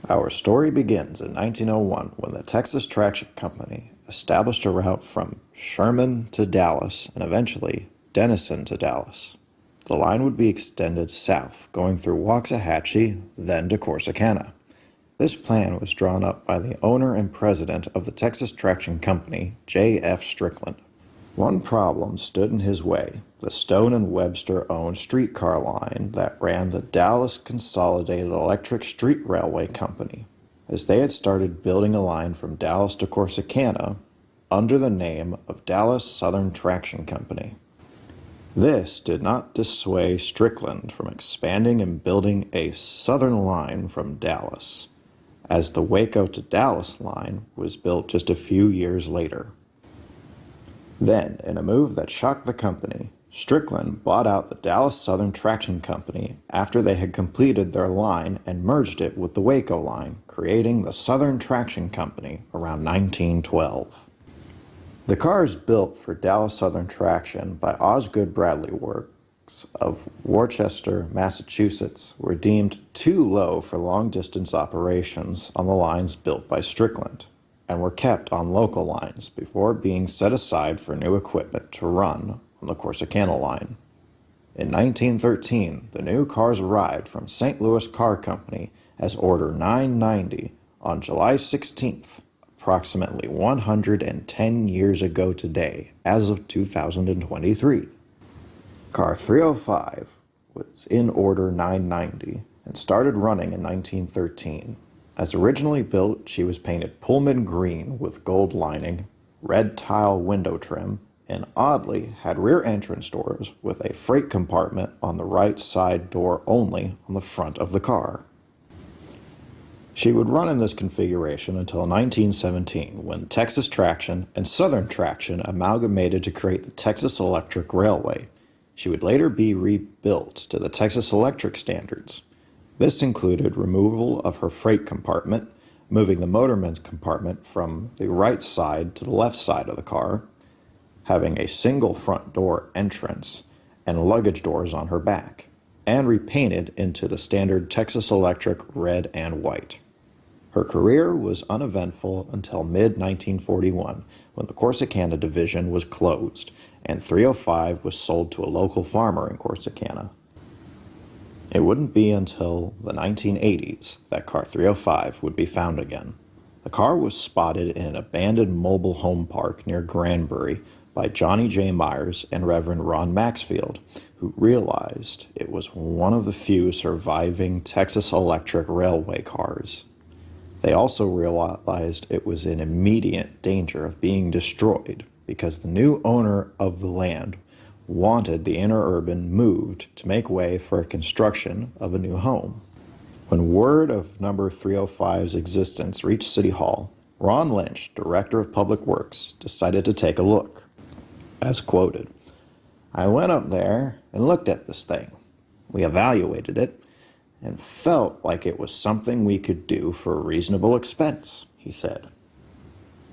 Our story begins in 1901 when the Texas Traction Company established a route from Sherman to Dallas and eventually Denison to Dallas. The line would be extended south, going through Waxahachie, then to Corsicana. This plan was drawn up by the owner and president of the Texas Traction Company, J.F. Strickland. One problem stood in his way: the Stone and Webster-owned streetcar line that ran the Dallas Consolidated Electric Street Railway Company, as they had started building a line from Dallas to Corsicana under the name of Dallas Southern Traction Company. This did not dissuade Strickland from expanding and building a southern line from Dallas, as the Waco to Dallas line was built just a few years later. Then, in a move that shocked the company, Strickland bought out the Dallas Southern Traction Company after they had completed their line and merged it with the Waco line, creating the Southern Traction Company around 1912. The cars built for Dallas Southern Traction by Osgood Bradley Works of Worcester, Massachusetts, were deemed too low for long-distance operations on the lines built by Strickland, and were kept on local lines before being set aside for new equipment to run on the Corsicana line. In 1913, the new cars arrived from St. Louis Car Company as Order 990 on July 16th, approximately 110 years ago today, as of 2023. Car 305 was in Order 990 and started running in 1913. As originally built, she was painted Pullman green with gold lining, red tile window trim, and oddly had rear entrance doors with a freight compartment on the right side door only on the front of the car. She would run in this configuration until 1917, when Texas Traction and Southern Traction amalgamated to create the Texas Electric Railway. She would later be rebuilt to the Texas Electric standards. This included removal of her freight compartment, moving the motorman's compartment from the right side to the left side of the car, having a single front door entrance and luggage doors on her back, and repainted into the standard Texas Electric red and white. Her career was uneventful until mid-1941, when the Corsicana division was closed, and 305 was sold to a local farmer in Corsicana. It wouldn't be until the 1980s that Car 305 would be found again. The car was spotted in an abandoned mobile home park near Granbury by Johnny J. Myers and Reverend Ron Maxfield, who realized it was one of the few surviving Texas Electric Railway cars. They also realized it was in immediate danger of being destroyed because the new owner of the land wanted the interurban moved to make way for a construction of a new home. When word of number 305's existence reached City Hall, Ron Lynch, Director of Public Works, decided to take a look. As quoted, "I went up there and looked at this thing. We evaluated it and felt like it was something we could do for a reasonable expense," he said.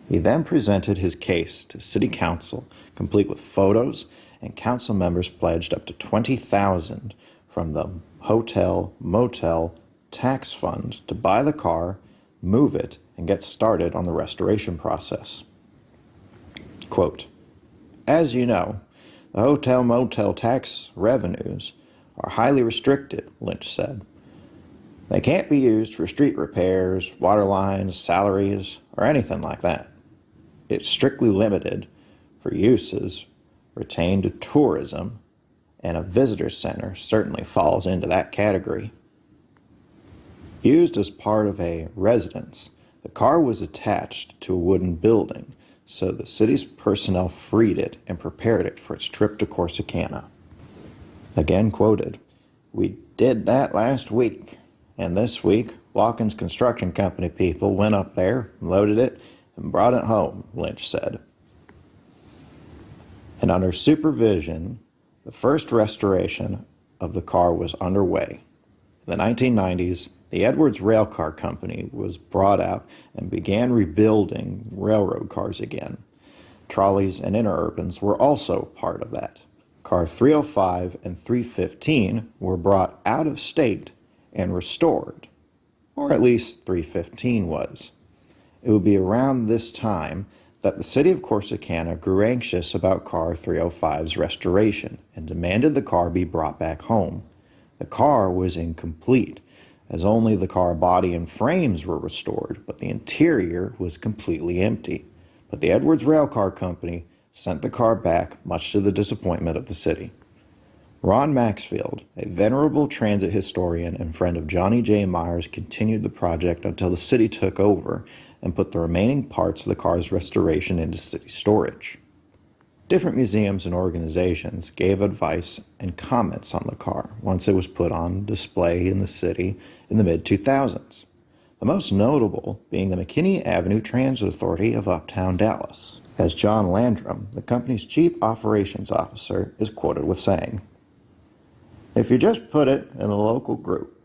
He then presented his case to City Council, complete with photos, and council members pledged up to $20,000 from the hotel, motel, tax fund to buy the car, move it, and get started on the restoration process. Quote, "As you know, the hotel, motel tax revenues are highly restricted," Lynch said. "They can't be used for street repairs, water lines, salaries, or anything like that. It's strictly limited for uses retained to tourism, and a visitor center certainly falls into that category." Used as part of a residence, the car was attached to a wooden building, so the city's personnel freed it and prepared it for its trip to Corsicana. Again quoted, "We did that last week, and this week, Watkins Construction Company people went up there, loaded it, and brought it home," Lynch said. And under supervision, the first restoration of the car was underway. In the 1990s, the Edwards Railcar Company was brought out and began rebuilding railroad cars again. Trolleys and interurbans were also part of that. Car 305 and 315 were brought out of state and restored. or at least 315 was. It would be around this time that the city of Corsicana grew anxious about Car 305's restoration and demanded the car be brought back home. The car was incomplete, as only the car body and frames were restored, but the interior was completely empty. But the Edwards Railcar Company sent the car back, much to the disappointment of the city. Ron Maxfield, a venerable transit historian and friend of Johnny J. Myers, continued the project until the city took over and put the remaining parts of the car's restoration into city storage. Different museums and organizations gave advice and comments on the car once it was put on display in the city in the mid-2000s. The most notable being the McKinney Avenue Transit Authority of Uptown Dallas, as John Landrum, the company's chief operations officer, is quoted with saying, "If you just put it in a local group,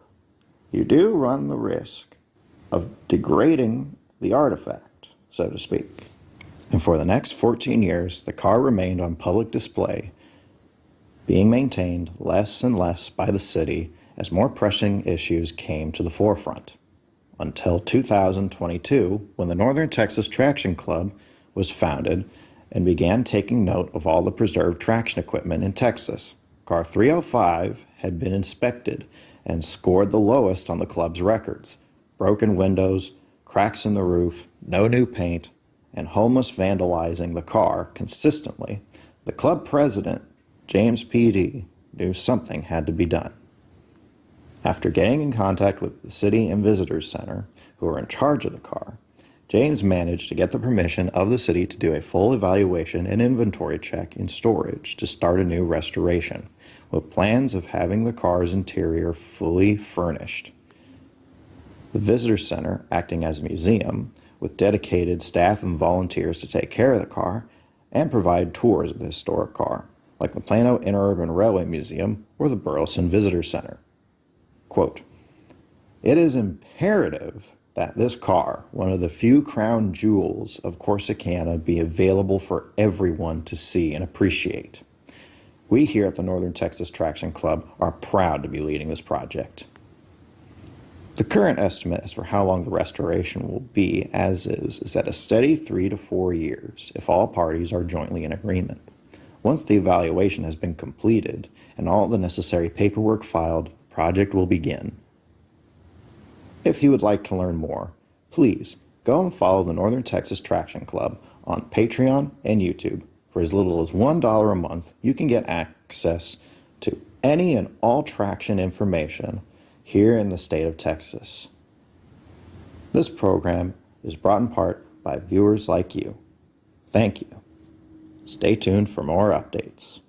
you do run the risk of degrading the artifact, so to speak." And for the next 14 years, the car remained on public display, being maintained less and less by the city as more pressing issues came to the forefront. Until 2022, when the Northern Texas Traction Club was founded and began taking note of all the preserved traction equipment in Texas. Car 305 had been inspected and scored the lowest on the club's records. Broken windows, cracks in the roof, no new paint, and homeless vandalizing the car consistently. The club president, James P.D., knew something had to be done. After getting in contact with the City and Visitors Center, who were in charge of the car, James managed to get the permission of the city to do a full evaluation and inventory check in storage to start a new restoration, with plans of having the car's interior fully furnished. The Visitors Center, acting as a museum, with dedicated staff and volunteers to take care of the car and provide tours of the historic car, like the Plano Interurban Railway Museum or the Burleson Visitor Center. Quote, "It is imperative that this car, one of the few crown jewels of Corsicana, be available for everyone to see and appreciate. We here at the Northern Texas Traction Club are proud to be leading this project." The current estimate as for how long the restoration will be as is at a steady 3 to 4 years if all parties are jointly in agreement. Once the evaluation has been completed and all the necessary paperwork filed, the project will begin. If you would like to learn more, please go and follow the Northern Texas Traction Club on Patreon and YouTube. For as little as $1 a month, you can get access to any and all traction information here in the state of Texas. This program is brought in part by viewers like you. Thank you. Stay tuned for more updates.